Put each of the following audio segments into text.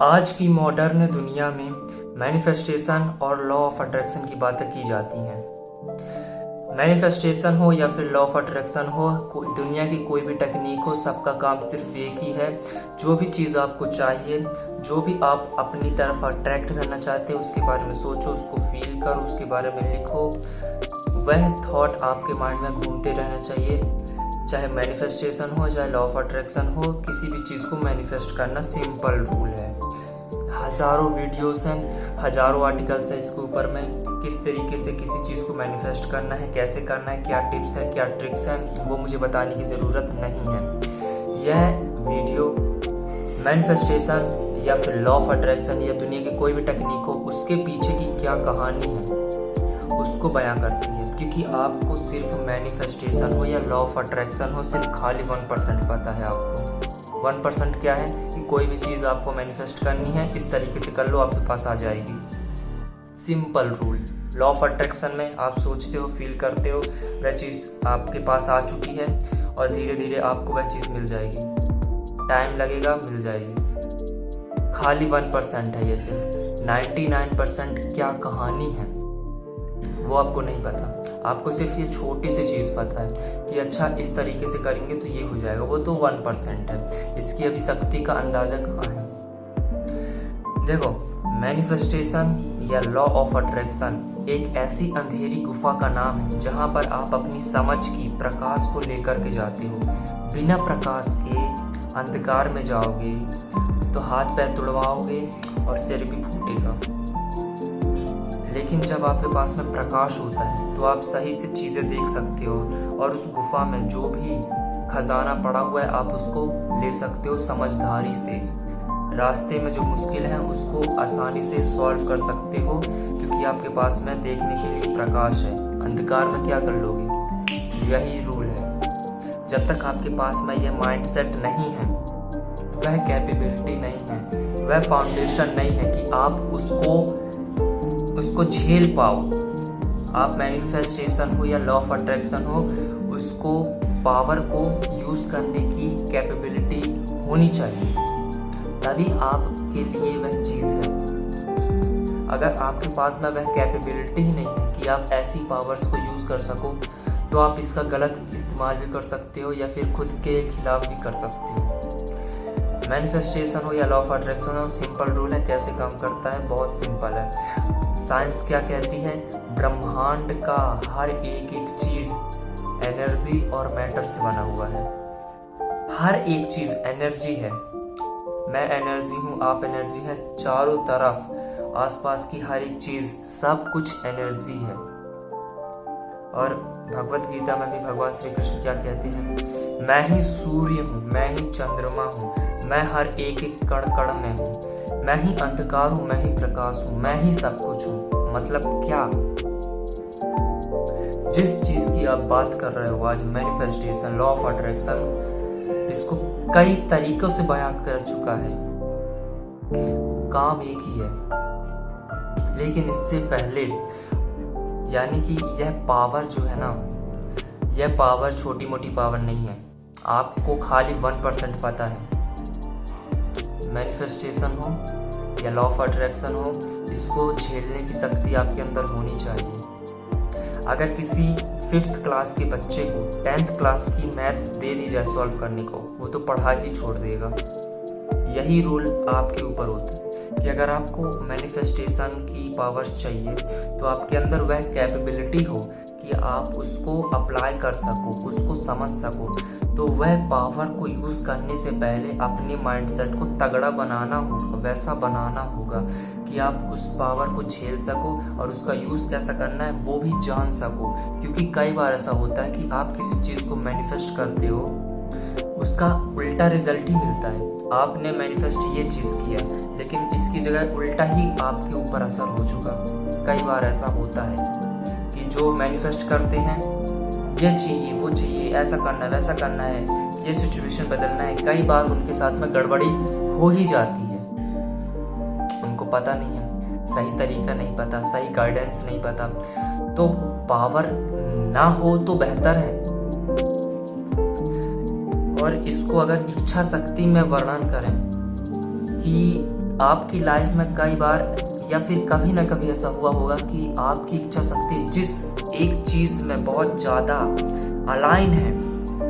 आज की मॉडर्न दुनिया में मैनिफेस्टेशन और लॉ ऑफ अट्रैक्शन की बातें की जाती हैं। मैनिफेस्टेशन हो या फिर लॉ ऑफ अट्रैक्शन हो, दुनिया की कोई भी टेक्निक हो, सबका काम सिर्फ एक ही है। जो भी चीज़ आपको चाहिए, जो भी आप अपनी तरफ अट्रैक्ट करना चाहते हो, उसके बारे में सोचो, उसको फील करो, उसके बारे में लिखो। वह थॉट आपके माइंड में घूमते रहना चाहिए। चाहे मैनिफेस्टेशन हो, चाहे लॉ ऑफ अट्रैक्शन हो, किसी भी चीज़ को मैनिफेस्ट करना सिंपल रूल है। हज़ारों वीडियोस हैं, हज़ारों आर्टिकल्स हैं इसके ऊपर में, किस तरीके से किसी चीज़ को मैनिफेस्ट करना है, कैसे करना है, क्या टिप्स है, क्या ट्रिक्स हैं, वो मुझे बताने की ज़रूरत नहीं है। यह वीडियो मैनिफेस्टेशन या फिर लॉ ऑफ अट्रैक्शन या दुनिया की कोई भी टेक्निक हो, उसके पीछे की क्या कहानी है उसको बयां करती है। क्योंकि आपको सिर्फ मैनिफेस्टेशन हो या लॉ ऑफ अट्रैक्शन हो, सिर्फ खाली 1% पता है आपको। 1% क्या है कि कोई भी चीज़ आपको मैनिफेस्ट करनी है, इस तरीके से कर लो, आपके पास आ जाएगी। Simple rule. Law of attraction में आप सोचते हो, फील करते हो, वह चीज़ आपके पास आ चुकी है और धीरे धीरे आपको वह चीज़ मिल जाएगी। टाइम लगेगा, मिल जाएगी। खाली 1% है ये सिर्फ। 99% क्या कहानी है वो आपको नहीं पता। आपको सिर्फ ये छोटी सी चीज़ पता है कि अच्छा इस तरीके से करेंगे तो ये हो जाएगा। वो तो 1% है। इसकी अभी शक्ति का अंदाजा कहाँ है? देखो, मैनिफेस्टेशन या लॉ ऑफ अट्रैक्शन एक ऐसी अंधेरी गुफा का नाम है जहाँ पर आप अपनी समझ की प्रकाश को लेकर के जाते हो। बिना प्रकाश के अंधकार में जाओगे तो हाथ पैर तुड़वाओगे और सिर भी फूटेगा। लेकिन जब आपके पास में प्रकाश होता है तो आप सही से चीज़ें देख सकते हो और उस गुफा में जो भी खजाना पड़ा हुआ है आप उसको ले सकते हो समझदारी से। रास्ते में जो मुश्किल है उसको आसानी से सॉल्व कर सकते हो क्योंकि आपके पास में देखने के लिए प्रकाश है। अंधकार में क्या कर लोगे? यही रूल है। जब तक आपके पास में यह माइंडसेट नहीं है, वह कैपेबिलिटी नहीं है, वह फाउंडेशन नहीं है कि आप उसको झेल पाओ। आप मैनिफेस्टेशन हो या लॉ ऑफ अट्रैक्शन हो, उसको पावर को यूज करने की कैपेबिलिटी होनी चाहिए, तभी आपके लिए वह चीज़ है। अगर आपके पास में वह कैपेबिलिटी ही नहीं है कि आप ऐसी पावर्स को यूज कर सको, तो आप इसका गलत इस्तेमाल भी कर सकते हो या फिर खुद के खिलाफ भी कर सकते हो। मैनिफेस्टेशन हो या लॉ ऑफ अट्रैक्शन हो, सिंपल रूल है। कैसे काम करता है? बहुत सिंपल है। साइंस क्या कहती है? ब्रह्मांड का हर एक चीज एनर्जी और मैटर से बना हुआ है। हर एक चीज एनर्जी है। मैं एनर्जी हूँ, आप एनर्जी है। चारों तरफ आसपास की हर एक चीज, सब कुछ एनर्जी है। और भगवत गीता में भी भगवान श्री कृष्ण क्या कहते हैं? मैं ही सूर्य हूँ, मैं ही चंद्रमा हूँ, मैं हर एक कण कण में हूँ, मैं ही अंधकार हूँ, मैं ही प्रकाश हूँ, मैं ही सब कुछ हूँ। मतलब क्या? जिस चीज की आप बात कर रहे हो आज, मैनिफेस्टेशन, लॉ ऑफ अट्रैक्शन, इसको कई तरीकों से बयां कर चुका है। काम एक ही है, लेकिन इससे पहले यानी कि यह पावर जो है ना, यह पावर छोटी मोटी पावर नहीं है। आपको खाली 1% पता है। मैनिफेस्टेशन हो या लॉ ऑफ अट्रैक्शन हो, इसको झेलने की शक्ति आपके अंदर होनी चाहिए। अगर किसी 5th क्लास के बच्चे को 10th क्लास की मैथ्स दे दी जाए सॉल्व करने को, वो तो पढ़ाई ही छोड़ देगा। यही रूल आपके ऊपर होता है कि अगर आपको मैनिफेस्टेशन की पावर्स चाहिए तो आपके अंदर वह कैपेबिलिटी हो कि आप उसको अप्लाई कर सको, उसको समझ सको। तो वह पावर को यूज़ करने से पहले अपने माइंडसेट को तगड़ा बनाना होगा, वैसा बनाना होगा कि आप उस पावर को झेल सको और उसका यूज़ कैसा करना है वो भी जान सको। क्योंकि कई बार ऐसा होता है कि आप किसी चीज़ को मैनिफेस्ट करते हो, उसका उल्टा रिजल्ट ही मिलता है। आपने मैनिफेस्ट ये चीज़ किया, लेकिन इसकी जगह उल्टा ही आपके ऊपर असर हो चुका। कई बार ऐसा होता है कि जो मैनिफेस्ट करते हैं, ये चाहिए, वो चाहिए, ऐसा करना है, वैसा करना है, ये सिचुएशन बदलना है, कई बार उनके साथ में गड़बड़ी हो ही जाती है। उनको पता नहीं है, सही तरीका नहीं पता, सही गाइडेंस नहीं पता। तो पावर ना हो तो बेहतर है। और इसको अगर इच्छा शक्ति में वर्णन करें कि आपकी लाइफ में कई बार या फिर कभी ना कभी ऐसा हुआ होगा कि आपकी इच्छा शक्ति जिस एक चीज़ में बहुत ज़्यादा अलाइन है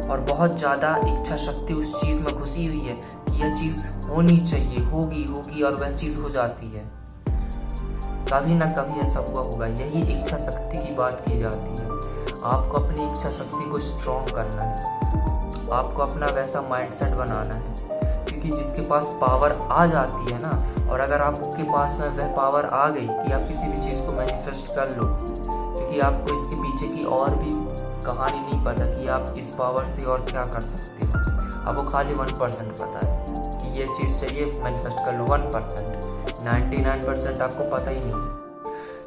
और बहुत ज़्यादा इच्छा शक्ति उस चीज़ में घुसी हुई है कि यह चीज़ होनी चाहिए, होगी और वह चीज़ हो जाती है। कभी ना कभी ऐसा हुआ होगा, यही इच्छा शक्ति की बात की जाती है। आपको अपनी इच्छा शक्ति को स्ट्रॉन्ग करना है, आपको अपना वैसा माइंडसेट बनाना है, क्योंकि जिसके पास पावर आ जाती है ना, और अगर आपके पास में वह पावर आ गई कि आप किसी भी चीज़ को मैनिफेस्ट कर लो, क्योंकि आपको इसके पीछे की और भी कहानी नहीं पता कि आप इस पावर से और क्या कर सकते हो। आपको खाली 1% पता है कि ये चीज़ चाहिए, मैनिफेस्ट कर लो। 1%, 99% आपको पता ही नहीं है।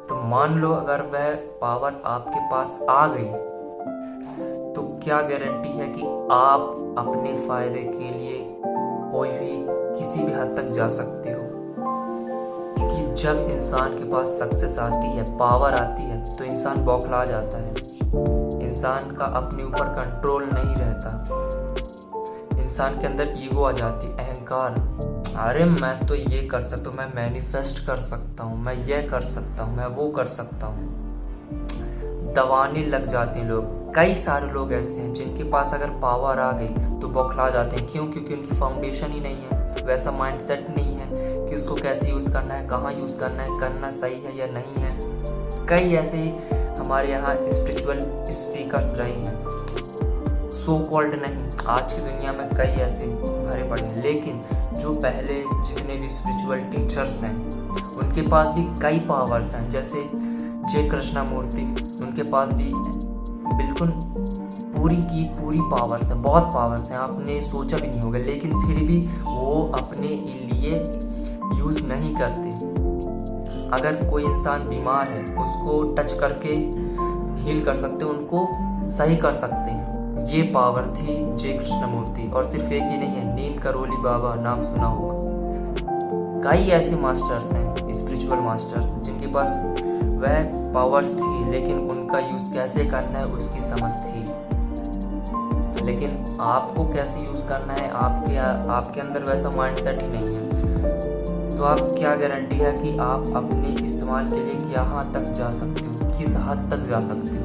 तो मान लो अगर वह पावर आपके पास आ गई, तो क्या गारंटी है कि आप अपने फायदे के लिए कोई भी किसी भी हद तक जा सकते हो। क्योंकि जब इंसान के पास सक्सेस आती है, पावर आती है, तो इंसान बौखला जाता है। इंसान का अपने ऊपर कंट्रोल नहीं रहता। इंसान के अंदर ईगो आ जाती, अहंकार। अरे मैं तो ये कर सकता हूँ, मैं मैनिफेस्ट कर सकता हूँ, मैं ये कर सकता हूँ, मैं वो कर सकता हूँ। दबाने लग जाते हैं लोग। कई सारे लोग ऐसे हैं जिनके पास अगर पावर आ गई तो बौखला जाते हैं। क्यों? क्योंकि उनकी फाउंडेशन ही नहीं है, वैसा माइंडसेट नहीं है कि उसको कैसे यूज़ करना है, कहाँ यूज़ करना है, करना सही है या नहीं है। कई ऐसे हमारे यहाँ स्पिरिचुअल स्पीकर्स रहे हैं, सो कॉल्ड नहीं, आज की दुनिया में कई ऐसे भरे पड़े हैं, लेकिन जो पहले जितने भी स्पिरिचुअल टीचर्स हैं उनके पास भी कई पावर्स हैं। जैसे जय कृष्णमूर्ति, उनके पास भी बिल्कुल पूरी की पूरी पावर्स हैं, बहुत पावर्स हैं, आपने सोचा भी नहीं होगा, लेकिन फिर भी वो अपने लिए यूज़ नहीं करते। अगर कोई इंसान बीमार है, उसको टच करके हील कर सकते हैं, उनको सही कर सकते हैं। ये पावर थी जय कृष्णमूर्ति। और सिर्फ एक ही नहीं है, नीम करोली बाबा नाम सुना होगा। कई ऐसे मास्टर्स हैं, स्पिरिचुअल मास्टर्स, जिनके पास वह पावर्स थी, लेकिन उनका यूज़ कैसे करना है उसकी समझ थी। लेकिन आपको कैसे यूज़ करना है, आपके अंदर वैसा माइंडसेट ही नहीं है। तो आप क्या गारंटी है कि आप अपने इस्तेमाल के लिए यहाँ तक जा सकते हो, किस हद तक जा सकते हो।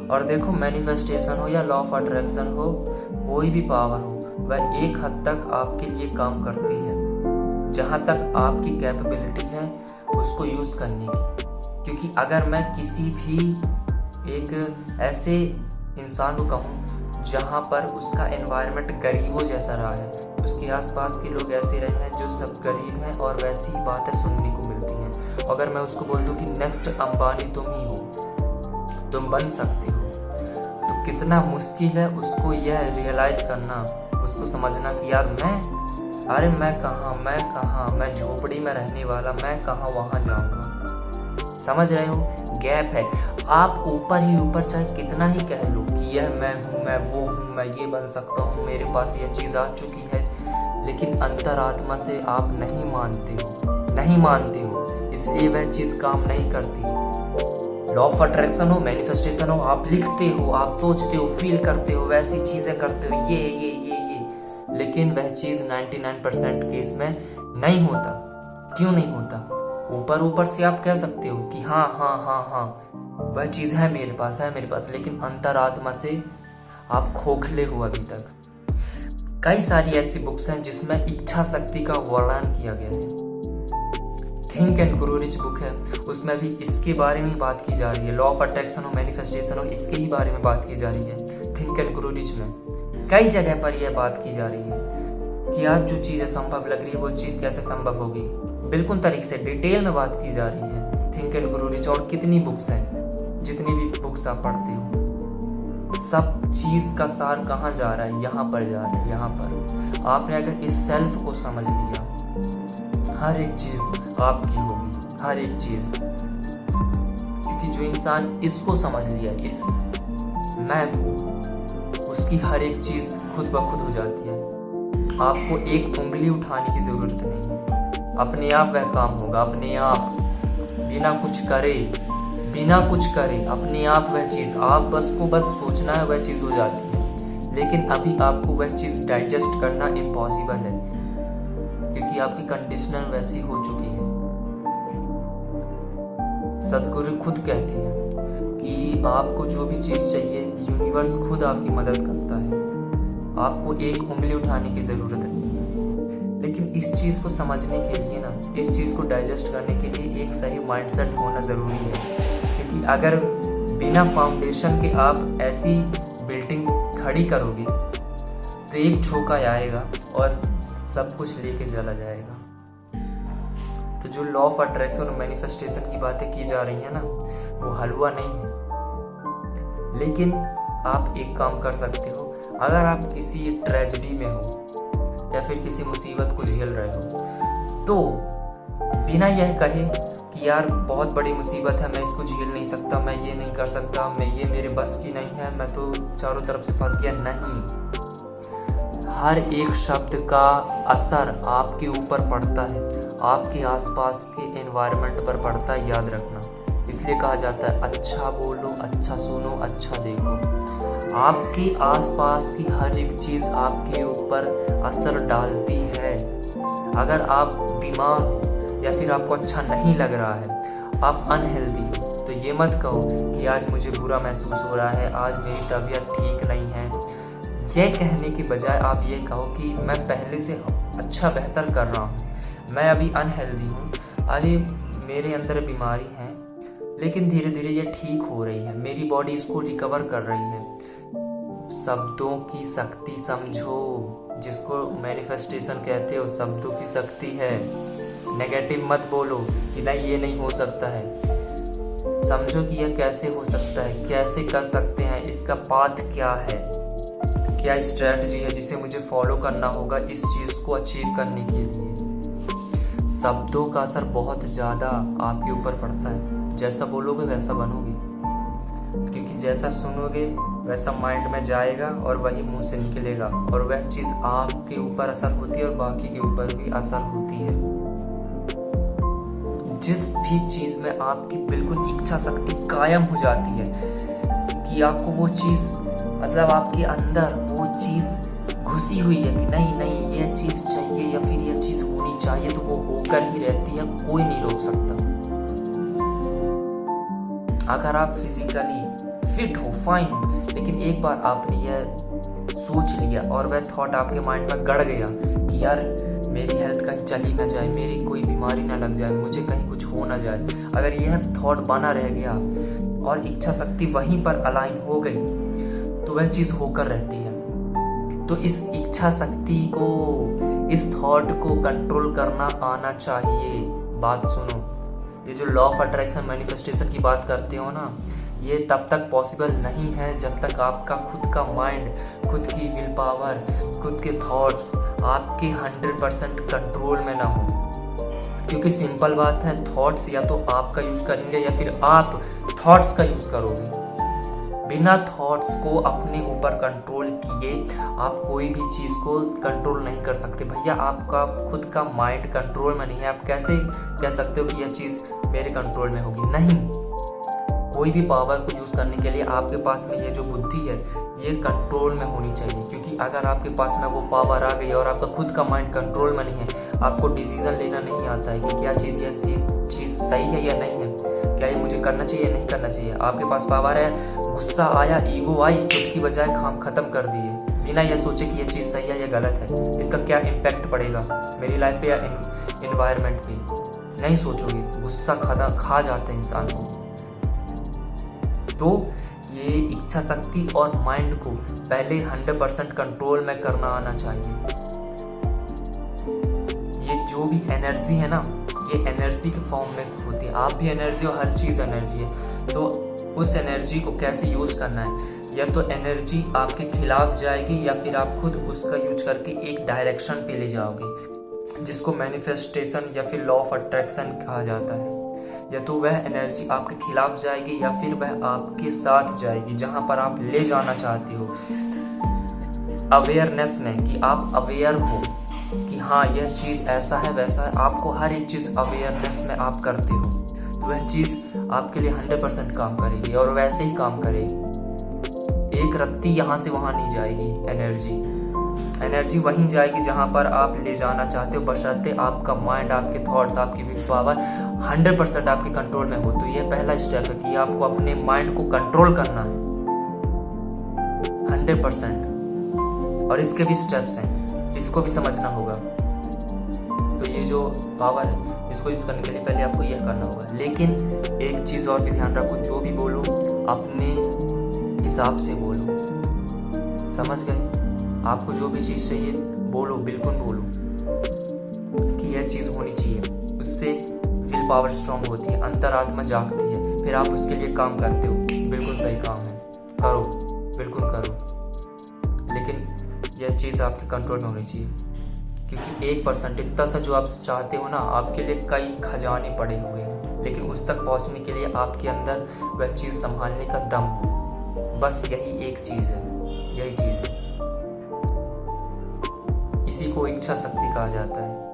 और देखो, मैनिफेस्टेशन हो या लॉ ऑफ अट्रैक्शन हो, कोई भी पावर हो, वह एक हद तक आपके लिए काम करती है, जहाँ तक आपकी कैपेबिलिटी है उसको यूज़ करने की। क्योंकि अगर मैं किसी भी एक ऐसे इंसान को कहूँ जहाँ पर उसका एनवायरनमेंट गरीबों जैसा रहा है, उसके आसपास के लोग ऐसे रहे हैं जो सब गरीब हैं और वैसी ही बातें सुनने को मिलती हैं, अगर मैं उसको बोल दूँ कि नेक्स्ट अंबानी तुम ही हो, तुम बन सकते हो, तो कितना मुश्किल है उसको यह रियलाइज़ करना, उसको समझना कि यार मैं कहाँ, मैं झोपड़ी में रहने वाला, मैं कहाँ वहाँ जाऊँगा। समझ रहे हो? गैप है। आप ऊपर ही ऊपर चाहे कितना ही कह लो कि यह मैं हूँ, मैं वो हूँ, मैं ये बन सकता हूँ, मेरे पास यह चीज़ आ चुकी है, लेकिन अंतरात्मा से आप नहीं मानते हो, इसलिए वह चीज़ काम नहीं करती। लॉ ऑफ अट्रैक्शन हो, मैनिफेस्टेशन हो, आप लिखते हो, आप सोचते हो, फील करते हो, वैसी चीज़ें करते हो, ये, लेकिन वह चीज़ 99% केस में नहीं होता। क्यों नहीं होता? ऊपर से आप कह सकते हो कि हाँ, वह चीज़ है मेरे पास, लेकिन अंतरात्मा से आप खोखले हो अभी तक। कई सारी ऐसी बुक्स हैं जिसमें इच्छा शक्ति का वर्णन किया गया है। Think and grow rich book है, उसमें भी इसके बारे में बात की जा रही है। लॉ ऑफ अट्रैक्शन हो, मैनिफेस्टेशन हो, इसके ही बारे में बात की जा रही है। थिंक एंड ग्रो रिच में कई जगह पर यह बात की जा रही है कि आज जो चीज़ें संभव लग रही है वो चीज़ कैसे संभव होगी, बिल्कुल तरीके से डिटेल में बात की जा रही है। थिंक एंड ग्रो रिच और कितनी बुक्स हैं, जितनी भी बुक्स आप पढ़ते हो, सब चीज़ का सार कहाँ जा रहा है, यहाँ पर जा रहा है। यहाँ पर आपने अगर इस सेल्फ को समझ लिया, हर एक चीज़ आपकी होगी, हर एक चीज़। क्योंकि जो इंसान इसको समझ लिया, इस मैं को, उसकी हर एक चीज़ खुद ब खुद हो जाती है। आपको एक उंगली उठाने की ज़रूरत नहीं है, अपने आप वह काम होगा, अपने आप, बिना कुछ करे अपने आप वह चीज़, आप बस सोचना है, वह चीज़ हो जाती है। लेकिन अभी आपको वह चीज़ डाइजेस्ट करना इम्पॉसिबल है, क्योंकि क्योंकि आपकी कंडीशनर वैसी हो चुकी है। सदगुरु खुद कहते हैं कि आपको जो भी चीज़ चाहिए यूनिवर्स खुद आपकी मदद करता है, आपको एक उंगली उठाने की ज़रूरत नहीं है। लेकिन इस चीज़ को समझने के लिए ना, इस चीज़ को डाइजेस्ट करने के लिए एक सही माइंडसेट होना ज़रूरी है। क्योंकि अगर बिना फाउंडेशन के आप ऐसी बिल्डिंग खड़ी करोगे तो एक झोंका आएगा और सब कुछ लेके चला जाएगा। तो जो लॉ ऑफ अट्रैक्शन और मैनिफेस्टेशन की बातें की जा रही है ना, वो हलवा नहीं है। लेकिन आप एक काम कर सकते हो, अगर आप किसी ट्रेजेडी में हो या फिर किसी मुसीबत को झेल रहे हो, तो बिना यह कहे कि यार बहुत बड़ी मुसीबत है, मैं इसको झेल नहीं सकता, मैं ये नहीं कर सकता, मैं ये मेरे बस की नहीं है, मैं तो चारों तरफ से फंस गया, नहीं। हर एक शब्द का असर आपके ऊपर पड़ता है, आपके आसपास के एनवायरनमेंट पर पड़ता है, याद रखना। इसलिए कहा जाता है अच्छा बोलो, अच्छा सुनो, अच्छा देखो। आपके आसपास की हर एक चीज़ आपके ऊपर असर डालती है। अगर आप बीमार या फिर आपको अच्छा नहीं लग रहा है, आप अनहेल्दी हो, तो ये मत कहो कि आज मुझे बुरा महसूस हो रहा है, आज मेरी तबीयत ठीक नहीं है। यह कहने के बजाय आप ये कहो कि मैं पहले से अच्छा बेहतर कर रहा हूँ, मैं अभी अनहेल्दी हूँ, अरे मेरे अंदर बीमारी है, लेकिन धीरे धीरे ये ठीक हो रही है, मेरी बॉडी इसको रिकवर कर रही है। शब्दों की शक्ति समझो, जिसको मैनिफेस्टेशन कहते हो, शब्दों की शक्ति है। नेगेटिव मत बोलो कि नहीं ये नहीं हो सकता है। समझो कि यह कैसे हो सकता है, कैसे कर सकते हैं, इसका पाथ क्या है, क्या स्ट्रेटजी है जिसे मुझे फॉलो करना होगा इस चीज़ को अचीव करने के लिए। शब्दों का असर बहुत ज़्यादा आपके ऊपर पड़ता है। जैसा बोलोगे वैसा बनोगे, क्योंकि जैसा सुनोगे वैसा माइंड में जाएगा और वही मुंह से निकलेगा, और वह चीज़ आपके ऊपर असर होती है और बाकी के ऊपर भी असर होती है। जिस भी चीज़ में आपकी बिल्कुल इच्छा शक्ति कायम हो जाती है कि आपको वो चीज़, मतलब आपके अंदर वो चीज़ घुसी हुई है कि नहीं नहीं ये चीज़ चाहिए या फिर ये चीज़ होनी चाहिए, तो वो होकर ही रहती है, कोई नहीं रोक सकता। अगर आप फिजिकली फिट हो, फाइन हो, लेकिन एक बार आपने यह सोच लिया और वह थॉट आपके माइंड में गड़ गया कि यार मेरी हेल्थ कहीं चली ना जाए, मेरी कोई बीमारी ना लग जाए, मुझे कहीं कुछ हो ना जाए, अगर यह थॉट बना रह गया और इच्छा शक्ति वहीं पर अलाइन हो गई, तो वह चीज़ होकर रहती है। तो इस इच्छा शक्ति को, इस थॉट को कंट्रोल करना आना चाहिए। बात सुनो, ये जो लॉ ऑफ अट्रैक्शन मैनिफेस्टेशन की बात करते हो ना, ये तब तक पॉसिबल नहीं है जब तक आपका खुद का माइंड, खुद की विल पावर, खुद के थॉट्स आपके 100% कंट्रोल में ना हो। क्योंकि सिंपल बात है, थॉट्स या तो आपका यूज़ करेंगे या फिर आप थॉट्स का यूज़ करोगे। बिना थॉट्स को अपने ऊपर कंट्रोल किए आप कोई भी चीज़ को कंट्रोल नहीं कर सकते। भैया आपका खुद का माइंड कंट्रोल में नहीं है, आप कैसे कह सकते हो कि यह चीज़ मेरे कंट्रोल में होगी? नहीं। कोई भी पावर को यूज़ करने के लिए आपके पास में ये जो बुद्धि है ये कंट्रोल में होनी चाहिए। क्योंकि अगर आपके पास में वो पावर आ गई और आपका खुद का माइंड कंट्रोल में नहीं है, आपको डिसीजन लेना नहीं आता है कि क्या चीज़ ये चीज़ सही है या नहीं है, क्या ये मुझे करना चाहिए नहीं करना चाहिए। आपके पास पावर है, गुस्सा आया, ईगो आई, खुद की बजाय काम खत्म कर दिए, बिना यह सोचे कि यह चीज़ सही है या गलत है, इसका क्या इम्पैक्ट पड़ेगा मेरी लाइफ पे या इन्वायरमेंट पे। नहीं सोचोगे, गुस्सा खा जाता है इंसान को। तो ये इच्छा शक्ति और माइंड को पहले 100% कंट्रोल में करना आना चाहिए। ये जो भी एनर्जी है ना, ये एनर्जी के फॉर्म में होती है। आप भी एनर्जी हो, हर चीज़ एनर्जी है। तो उस एनर्जी को कैसे यूज़ करना है, या तो एनर्जी आपके खिलाफ जाएगी या फिर आप खुद उसका यूज करके एक डायरेक्शन पे ले जाओगे, जिसको मैनिफेस्टेशन या फिर लॉ ऑफ अट्रैक्शन कहा जाता है। या तो वह एनर्जी आपके खिलाफ जाएगी या फिर वह आपके साथ जाएगी जहां पर आप ले जाना चाहते हो। अवेयरनेस में कि आप अवेयर हो कि हाँ यह चीज़ ऐसा है वैसा है, आपको हर एक चीज़ अवेयरनेस में आप करते हो, तो वह चीज़ आपके लिए 100% काम करेगी और वैसे ही काम करेगी। एक रत्ती यहाँ से वहाँ नहीं जाएगी एनर्जी। एनर्जी वहीं जाएगी जहां पर आप ले जाना चाहते हो, बशर्ते आपका माइंड, आपके थॉट्स, आपकी विल पावर 100% आपके कंट्रोल में हो। तो ये पहला स्टेप है कि आपको अपने माइंड को कंट्रोल करना है 100%। और इसके भी स्टेप्स हैं, इसको भी समझना होगा। तो ये जो पावर है, इसको यूज करने के लिए पहले आपको यह करना होगा। लेकिन एक चीज़ और भी ध्यान रखो, जो भी बोलो अपने हिसाब से बोलो, समझ गए? आपको जो भी चीज़ चाहिए बोलो, बिल्कुल बोलो कि यह चीज़ होनी चाहिए। उससे विल पावर स्ट्रांग होती है, अंतरात्मा जागती है, फिर आप उसके लिए काम करते हो। बिल्कुल सही काम है, करो, बिल्कुल करो। लेकिन यह चीज़ आपके कंट्रोल में होनी चाहिए, क्योंकि 1% इतना सा जो आप चाहते हो ना, आपके लिए कई खजाने पड़े हुए हैं। लेकिन उस तक पहुंचने के लिए आपके अंदर वह चीज़ संभालने का दम हो। बस यही एक चीज़ है, यही चीज़ है। इसी को इच्छा शक्ति कहा जाता है।